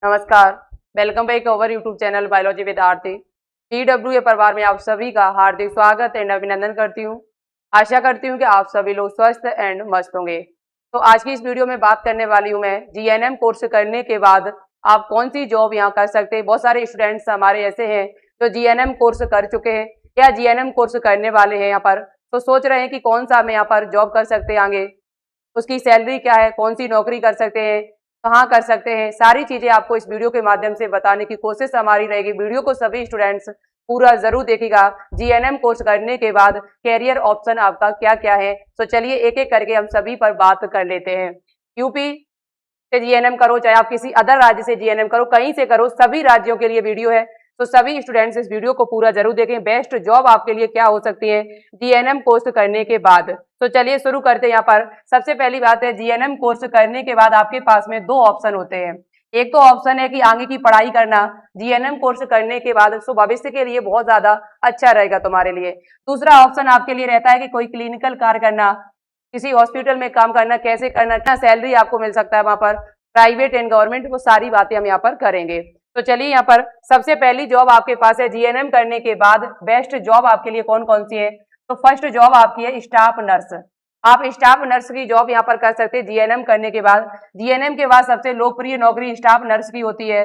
नमस्कार, welcome back our YouTube channel biology with Aarti. TWA परिवार में आप सभी का हार्दिक स्वागत एंड अभिनंदन करती हूँ। आशा करती हूँ कि आप सभी लोग स्वस्थ एंड मस्त होंगे। तो आज की इस वीडियो में बात करने वाली हूँ मैं GNM कोर्स करने के बाद आप कौन सी जॉब यहाँ कर सकते हैं। बहुत सारे स्टूडेंट्स हमारे ऐसे हैं जो GNM कोर्स कर चुके हैं या GNM कोर्स करने वाले हैं यहाँ पर, तो सोच रहे हैं कि कौन सा हम यहाँ पर जॉब कर सकते हैं, आगे उसकी सैलरी क्या है, कौन सी नौकरी कर सकते हैं, कहाँ कर सकते हैं। सारी चीजें आपको इस वीडियो के माध्यम से बताने की कोशिश हमारी रहेगी। वीडियो को सभी स्टूडेंट्स पूरा जरूर देखिएगा। GNM कोर्स करने के बाद कैरियर ऑप्शन आपका क्या क्या है, तो चलिए एक एक करके हम सभी पर बात कर लेते हैं। यूपी से GNM करो, चाहे आप किसी अदर राज्य से GNM करो, कहीं से करो, सभी राज्यों के लिए वीडियो है, तो सभी स्टूडेंट्स इस वीडियो को पूरा जरूर देखें। बेस्ट जॉब आपके लिए क्या हो सकती है GNM कोर्स करने के बाद। तो चलिए शुरू करते हैं। यहाँ पर सबसे पहली बात है, GNM कोर्स करने के बाद आपके पास में दो ऑप्शन होते हैं। एक तो ऑप्शन है कि आगे की पढ़ाई करना GNM कोर्स करने के बाद, सो भविष्य के लिए बहुत ज्यादा अच्छा रहेगा तुम्हारे लिए। दूसरा ऑप्शन आपके लिए रहता है कि कोई क्लिनिकल कार्य करना, किसी हॉस्पिटल में काम करना, कैसे करना, क्या सैलरी आपको मिल सकता है वहां पर, प्राइवेट एंड गवर्नमेंट, वो सारी बातें हम यहाँ पर करेंगे। तो चलिए यहाँ पर सबसे पहली जॉब आपके पास है GNM करने के बाद बेस्ट जॉब आपके लिए कौन कौन सी है। तो फर्स्ट जॉब आपकी है स्टाफ नर्स। आप स्टाफ नर्स की जॉब यहाँ पर कर सकते हैं GNM करने के बाद। GNM के बाद सबसे लोकप्रिय नौकरी स्टाफ नर्स की होती है,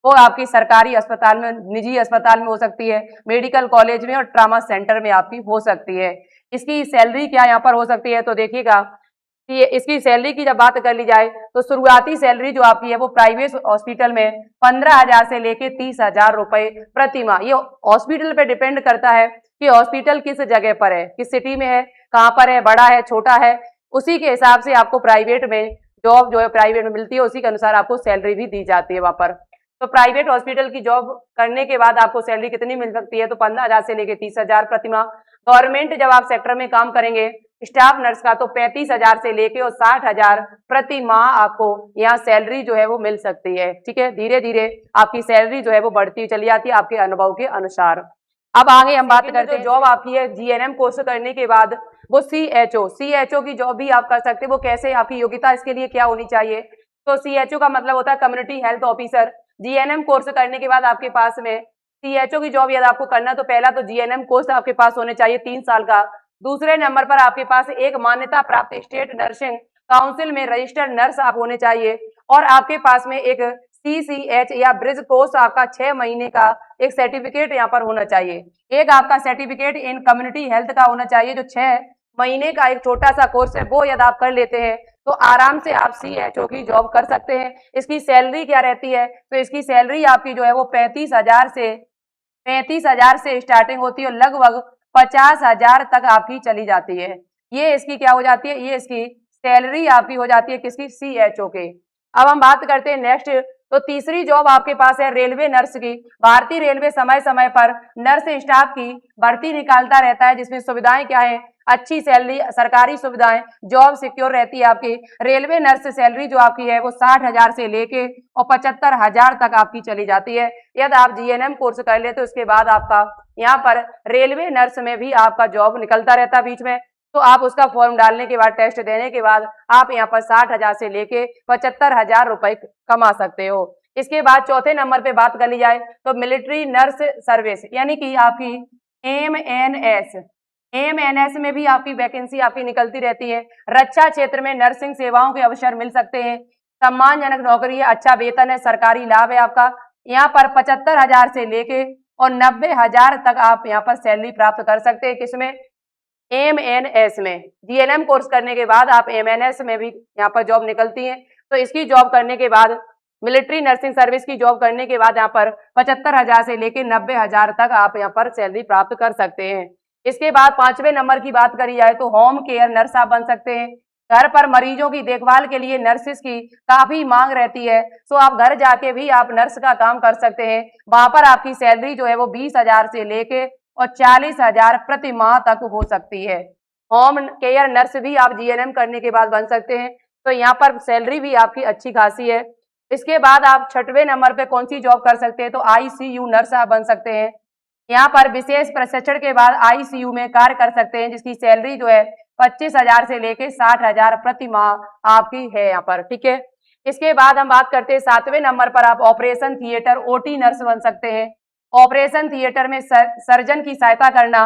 वो आपकी सरकारी अस्पताल में, निजी अस्पताल में हो सकती है, मेडिकल कॉलेज में और ट्रामा सेंटर में आपकी हो सकती है। इसकी सैलरी क्या यहाँ पर हो सकती है, तो देखिएगा कि इसकी सैलरी की जब बात कर ली जाए तो शुरुआती सैलरी जो आपकी है वो प्राइवेट हॉस्पिटल में 15,000 से लेके 30,000 रुपए प्रति माह। ये हॉस्पिटल पे डिपेंड करता है कि हॉस्पिटल किस जगह पर है, किस सिटी में है, कहाँ पर है, बड़ा है, छोटा है, उसी के हिसाब से आपको प्राइवेट में जॉब जो है प्राइवेट में मिलती है, उसी के अनुसार आपको सैलरी भी दी जाती है वहां पर। तो प्राइवेट हॉस्पिटल की जॉब करने के बाद आपको सैलरी कितनी मिल सकती है, तो 15,000 से लेके 30,000 प्रति माह। गवर्नमेंट जब आप सेक्टर में काम करेंगे स्टाफ नर्स का, तो 35,000 से लेके और 60,000 प्रति माह आपको यहाँ सैलरी जो है वो मिल सकती है। ठीक है, धीरे धीरे आपकी सैलरी जो है वो बढ़ती चली जाती है आपके अनुभव के अनुसार। अब आगे हम बात करते हैं जॉब आपकी है GNM कोर्स करने के बाद, वो CHO की जॉब भी आप कर सकते हैं। वो कैसे, आपकी योग्यता इसके लिए क्या होनी चाहिए, तो CHO का मतलब होता है community health officer. GNM course करने के बाद आपके पास में CHO की जॉब यदि आपको करना, तो पहला तो GNM कोर्स आपके पास होने चाहिए 3 साल का। दूसरे नंबर पर आपके पास एक मान्यता प्राप्त स्टेट नर्सिंग काउंसिल में रजिस्टर्ड नर्स आप होने चाहिए, और आपके पास में एक CCH या ब्रिज कोर्स आपका 6 महीने का एक सर्टिफिकेट यहाँ पर होना चाहिए। एक आपका सर्टिफिकेट इन कम्युनिटी हेल्थ का होना चाहिए, जो 6 महीने का एक छोटा सा कोर्स है, वो यदि आप कर लेते हैं तो आराम से आप CHO की जॉब कर सकते हैं। इसकी सैलरी क्या रहती है, तो इसकी सैलरी आपकी जो है वो 35,000 से स्टार्टिंग होती है और लगभग 50,000 तक आपकी चली जाती है। ये इसकी क्या हो जाती है, ये इसकी सैलरी आपकी हो जाती है किसकी, CHO के। अब हम बात करते हैं नेक्स्ट, तो तीसरी जॉब आपके पास है रेलवे नर्स की। भारतीय रेलवे समय समय पर नर्स स्टाफ की भर्ती निकालता रहता है, जिसमें सुविधाएं क्या है, अच्छी सैलरी, सरकारी सुविधाएं, जॉब सिक्योर रहती है आपकी। रेलवे नर्स सैलरी जो आपकी है वो 60,000 से लेके और 75,000 तक आपकी चली जाती है। यदि आप GNM कोर्स कर ले तो इसके बाद आपका यहाँ पर रेलवे नर्स में भी आपका जॉब निकलता रहता है बीच में, तो आप उसका फॉर्म डालने के बाद, टेस्ट देने के बाद आप यहाँ पर 60,000 से लेके 75,000 रुपए कमा सकते हो। इसके बाद चौथे नंबर पे बात कर ली जाए तो मिलिट्री नर्स सर्विस, यानी कि आपकी MNS में भी आपकी वैकेंसी आपकी निकलती रहती है। रक्षा क्षेत्र में नर्सिंग सेवाओं के अवसर मिल सकते हैं। सम्मानजनक नौकरी है, अच्छा वेतन है, सरकारी लाभ है आपका। यहाँ पर 75,000 से लेके और 90,000 तक आप यहाँ पर सैलरी प्राप्त कर सकते हैं। किसमें, MNS में। GNM कोर्स करने के बाद आप MNS में भी यहाँ पर जॉब निकलती है। तो इसकी जॉब करने के बाद, मिलिट्री नर्सिंग सर्विस की जॉब करने के बाद यहाँ पर 75,000 से लेकर 90,000 तक आप यहाँ पर सैलरी प्राप्त कर सकते हैं। इसके बाद 5वें नंबर की बात करी जाए तो होम केयर नर्स आप बन सकते हैं। घर पर मरीजों की देखभाल के लिए नर्सिस की काफी मांग रहती है, तो आप घर जाके भी आप नर्स का काम कर सकते हैं। वहां पर आपकी सैलरी जो है वो 20,000 से लेके और 40,000 प्रति माह तक हो सकती है। होम केयर नर्स भी आप GNM करने के बाद बन सकते हैं, तो यहाँ पर सैलरी भी आपकी अच्छी खासी है। इसके बाद आप 6वें नंबर पे कौन सी जॉब कर सकते हैं, तो ICU नर्स आप बन सकते हैं। यहाँ पर विशेष प्रशिक्षण के बाद ICU में कार्य कर सकते हैं, जिसकी सैलरी जो है 25,000 से लेके 60,000 प्रति माह आपकी है यहाँ पर। ठीक है, इसके बाद हम बात करते हैं 7वें नंबर पर आप ऑपरेशन थिएटर ओटी नर्स बन सकते हैं। ऑपरेशन थिएटर में सर्जन की सहायता करना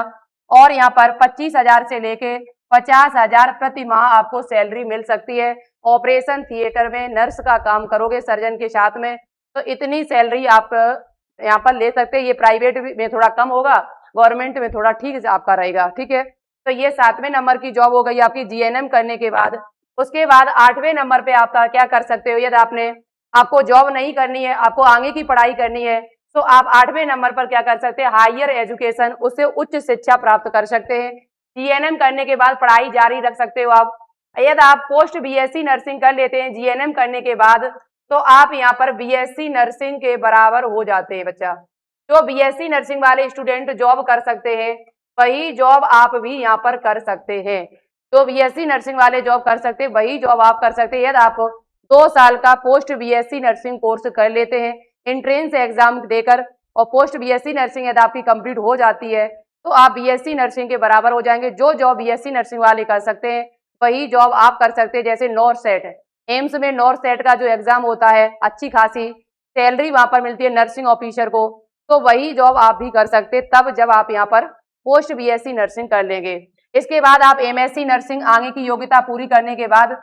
और यहाँ पर 25,000 से लेके 50,000 प्रति माह आपको सैलरी मिल सकती है। ऑपरेशन थिएटर में नर्स का काम करोगे सर्जन के साथ में, तो इतनी सैलरी आप यहाँ पर ले सकते हैं। ये प्राइवेट में थोड़ा कम होगा, गवर्नमेंट में थोड़ा ठीक आपका रहेगा। ठीक है, तो ये 7वें नंबर की जॉब हो गई आपकी जीएनएम करने के बाद। उसके बाद 8वें नंबर पे आप क्या कर सकते हो, यदि आपको जॉब नहीं करनी है, आपको आगे की पढ़ाई करनी है, तो आप 8वें नंबर पर क्या कर सकते हैं, हायर एजुकेशन, उससे उच्च शिक्षा प्राप्त कर सकते हैं। जीएनएम करने के बाद पढ़ाई जारी रख सकते हो आप। यदि आप पोस्ट बीएससी नर्सिंग कर लेते हैं जीएनएम करने के बाद, तो आप यहाँ पर बीएससी नर्सिंग के बराबर हो जाते हैं बच्चा। जो बीएससी नर्सिंग वाले स्टूडेंट जॉब कर सकते हैं, वही जॉब आप भी यहाँ पर कर सकते हैं। जो बीएससी नर्सिंग वाले जॉब कर सकते हैं, वही जॉब आप कर सकते हैं। यदि आप 2 साल का पोस्ट बीएससी नर्सिंग कोर्स कर लेते हैं एंट्रेंस एग्जाम देकर, और पोस्ट बीएससी नर्सिंग यदि आपकी कंप्लीट हो जाती है, तो आप बीएससी नर्सिंग के बराबर हो जाएंगे। जो जॉब बीएससी नर्सिंग वाले कर सकते हैं, वही जॉब आप कर सकते हैं। जैसे नॉर्सेट, एम्स में नॉर्सेट का जो एग्जाम होता है, अच्छी खासी सैलरी वहां पर मिलती है नर्सिंग ऑफिसर को, तो वही जॉब आप भी कर सकते हैं तब जब आप यहाँ पर पोस्ट बीएससी नर्सिंग कर लेंगे। इसके बाद आप एमएससी नर्सिंग आगे की योग्यता पूरी करने के बाद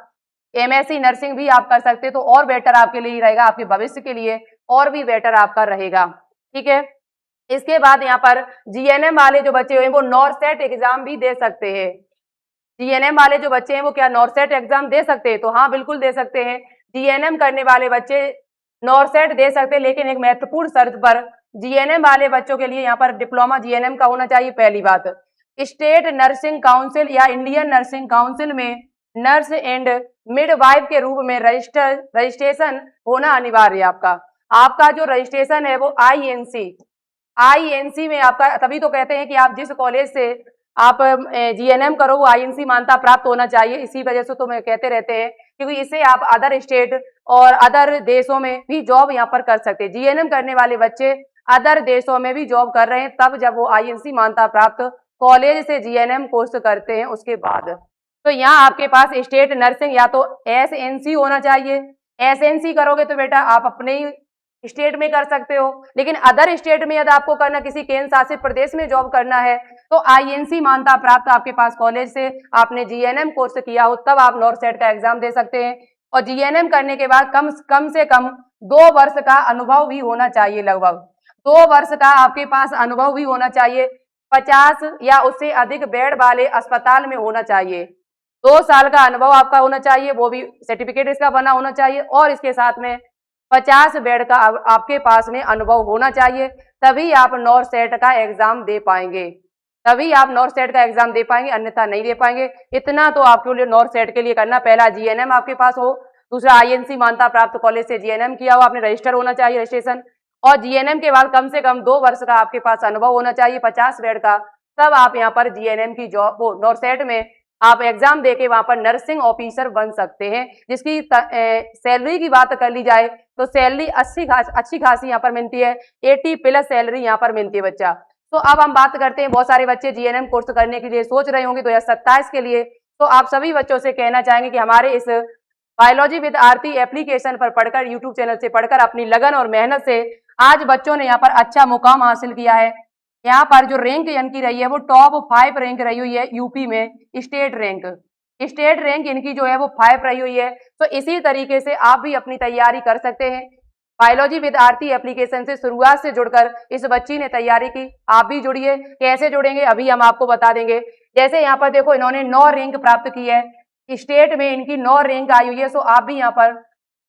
एमएससी नर्सिंग भी आप कर सकते हैं, तो और बेटर आपके लिए रहेगा, आपके भविष्य के लिए और भी बेटर आपका रहेगा। ठीक है, इसके बाद यहाँ पर जीएनएम वाले जो बच्चे हैं वो नॉर्सेट एग्जाम भी दे सकते हैं। जीएनएम वाले जो बच्चे हैं वो क्या नॉर्सेट एग्जाम दे सकते हैं, तो हाँ बिल्कुल दे सकते हैं। जीएनएम करने वाले बच्चे नॉर्सेट दे सकते हैं, लेकिन एक महत्वपूर्ण शर्त पर। जीएनएम वाले बच्चों के लिए यहाँ पर डिप्लोमा जीएनएम का होना चाहिए। पहली बात, स्टेट नर्सिंग काउंसिल या इंडियन नर्सिंग काउंसिल में नर्स एंड मिडवाइफ के रूप में रजिस्ट्रेशन होना अनिवार्य है। आपका जो रजिस्ट्रेशन है वो आईएनसी में आपका, तभी तो कहते हैं कि आप जिस कॉलेज से आप जीएनएम करो वो आईएनसी मान्यता प्राप्त होना चाहिए। इसी वजह से तो मैं कहते रहते हैं, क्योंकि इससे आप अदर स्टेट और अदर देशों में भी जॉब यहाँ पर कर सकते हैं। जीएनएम करने वाले बच्चे अदर देशों में भी जॉब कर रहे हैं तब जब वो आईएनसी मान्यता प्राप्त कॉलेज से जीएनएम कोर्स करते हैं उसके बाद। तो यहाँ आपके पास स्टेट नर्सिंग या तो एसएनसी होना चाहिए। एसएनसी करोगे तो बेटा आप अपने ही स्टेट में कर सकते हो, लेकिन अदर स्टेट में यदि आपको करना, किसी केंद्र शासित प्रदेश में जॉब करना है, तो आईएनसी मान्यता प्राप्त आपके पास कॉलेज से आपने जीएनएम कोर्स किया हो तब आप नॉर्सेट का एग्जाम दे सकते हैं। और जीएनएम करने के बाद कम से कम 2 वर्ष का अनुभव भी होना चाहिए। लगभग 2 वर्ष का आपके पास अनुभव भी होना चाहिए। 50 या उससे अधिक बेड वाले अस्पताल में होना चाहिए। 2 साल का अनुभव आपका होना चाहिए, वो भी सर्टिफिकेट इसका बना होना चाहिए, और इसके साथ में 50 बेड का आपके पास में अनुभव होना चाहिए। तभी आप नॉर्सेट का एग्जाम दे पाएंगे, अन्यथा नहीं दे पाएंगे। इतना तो आपके लिए नॉर्सेट के लिए करना, पहला जीएनएम आपके पास हो, दूसरा आईएनसी मान्यता प्राप्त कॉलेज से जीएनएम किया हो, आपने रजिस्टर होना चाहिए, रजिस्ट्रेशन, और जीएनएम के बाद कम से कम 2 वर्ष का आपके पास अनुभव होना चाहिए 50 बेड का। तब आप यहाँ पर जीएनएम की जॉब, नॉर्सेट में आप एग्जाम देके वहां पर नर्सिंग ऑफिसर बन सकते हैं। जिसकी सैलरी की बात कर ली जाए तो सैलरी अच्छी खासी यहाँ पर मिलती है, 80+ सैलरी यहाँ पर मिलती है बच्चा। तो अब हम बात करते हैं, बहुत सारे बच्चे जीएनएम कोर्स करने के लिए सोच रहे होंगे 2027 के लिए, तो आप सभी बच्चों से कहना चाहेंगे कि हमारे इस बायोलॉजी विद आरती एप्लीकेशन पर पढ़कर, यूट्यूब चैनल से पढ़कर, अपनी लगन और मेहनत से आज बच्चों ने यहाँ पर अच्छा मुकाम हासिल किया है। यहाँ पर जो रैंक इनकी रही है वो टॉप 5 रैंक रही हुई है यूपी में। स्टेट रैंक इनकी जो है वो 5 रही हुई है। तो इसी तरीके से आप भी अपनी तैयारी कर सकते हैं। बायोलॉजी विद आरती एप्लीकेशन से शुरुआत से जुड़कर इस बच्ची ने तैयारी की, आप भी जुड़िए। कैसे जुड़ेंगे अभी हम आपको बता देंगे। जैसे यहाँ पर देखो, इन्होंने 9 रैंक प्राप्त की है, स्टेट में इनकी 9 रैंक आई हुई है। सो आप भी यहाँ पर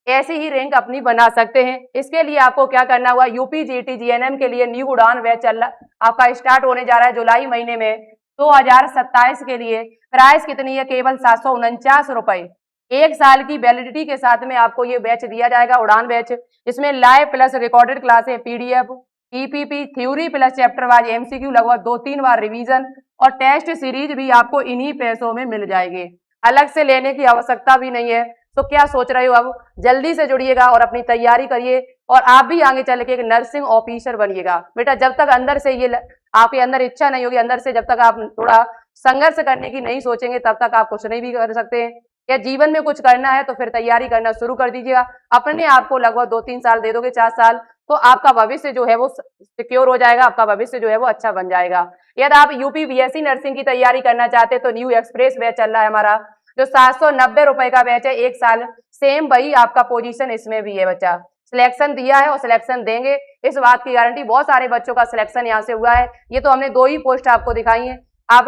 ऐसी ही रैंक अपनी बना सकते हैं। इसके लिए आपको क्या करना हुआ, यूपी जीटी जीएनएम के लिए न्यू उड़ान बैच आपका स्टार्ट होने जा रहा है जुलाई महीने में 2027 के लिए। प्राइस कितनी है, केवल 749 रुपए। 1 साल की वैलिडिटी के साथ में आपको ये बैच दिया जाएगा, उड़ान बैच। इसमें लाइव प्लस रिकॉर्डेड क्लासें, PDF, EPP, theory plus chapter wise MCQ, लगभग 2-3 बार रिवीजन और टेस्ट सीरीज भी आपको इन्हीं पैसों में मिल जाएंगे। अलग से लेने की आवश्यकता भी नहीं है। तो क्या सोच रहे हो, अब जल्दी से जुड़िएगा और अपनी तैयारी करिए, और आप भी आगे चल के एक नर्सिंग ऑफिसर बनिएगा। बेटा जब तक अंदर से ये आपके अंदर इच्छा नहीं होगी, अंदर से जब तक आप थोड़ा संघर्ष करने की नहीं सोचेंगे, तब तक आप कुछ नहीं भी कर सकते हैं। या जीवन में कुछ करना है तो फिर तैयारी करना शुरू कर दीजिएगा। अपने आप को लगभग 2-3 साल दे दोगे, 4 साल, तो आपका भविष्य जो है वो सिक्योर हो जाएगा, आपका भविष्य जो है वो अच्छा बन जाएगा। यदि आप यूपी बीएससी नर्सिंग की तैयारी करना चाहते हैं तो न्यू एक्सप्रेस बैच चल रहा है हमारा, जो 790 रुपए का बैच है 1 साल, सेम वही आपका पोजीशन इसमें भी है बच्चा। सिलेक्शन दिया है और सिलेक्शन देंगे, इस बात की गारंटी। बहुत सारे बच्चों का सिलेक्शन यहाँ से हुआ है। ये तो हमने 2 ही पोस्ट आपको दिखाई है। आप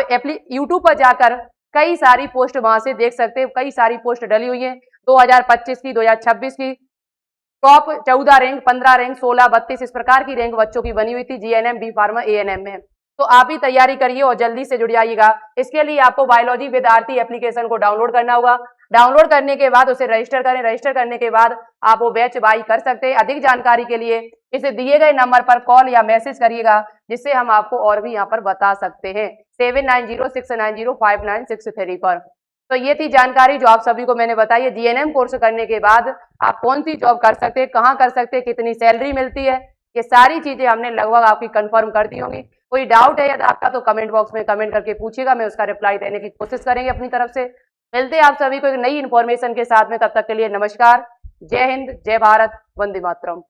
यूट्यूब पर जाकर कई सारी पोस्ट वहां से देख सकते हैं, कई सारी पोस्ट डली हुई है 2025 की, 2026 की, टॉप 14 रैंक, 15 रैंक, 16, 32 इस प्रकार की रैंक बच्चों की बनी हुई थी जीएनएम, बी फार्मा, एएनएम में। तो आप ही तैयारी करिए और जल्दी से जुड़ जाइएगा। इसके लिए आपको बायोलॉजी विद आरती एप्लीकेशन को डाउनलोड करना होगा। डाउनलोड करने के बाद उसे रजिस्टर करें। रजिस्टर करने के बाद आप वो बैच बाई कर सकते हैं। अधिक जानकारी के लिए इसे दिए गए नंबर पर कॉल या मैसेज करिएगा, जिससे हम आपको और भी यहाँ पर बता सकते हैं 7906905963 पर। तो ये थी जानकारी जो आप सभी को मैंने बताई है। जीएनएम कोर्स करने के बाद आप कौन सी जॉब कर सकते हैं, कहाँ कर सकते हैं, कितनी सैलरी मिलती है, ये सारी चीजें हमने लगभग आपकी कंफर्म कर दी होंगी। कोई डाउट है यदि आपका तो कमेंट बॉक्स में कमेंट करके पूछिएगा, मैं उसका रिप्लाई देने की कोशिश करेंगे अपनी तरफ से। मिलते हैं आप सभी को एक नई इन्फॉर्मेशन के साथ में, तब तक के लिए नमस्कार, जय हिंद, जय भारत, वंदे मातरम।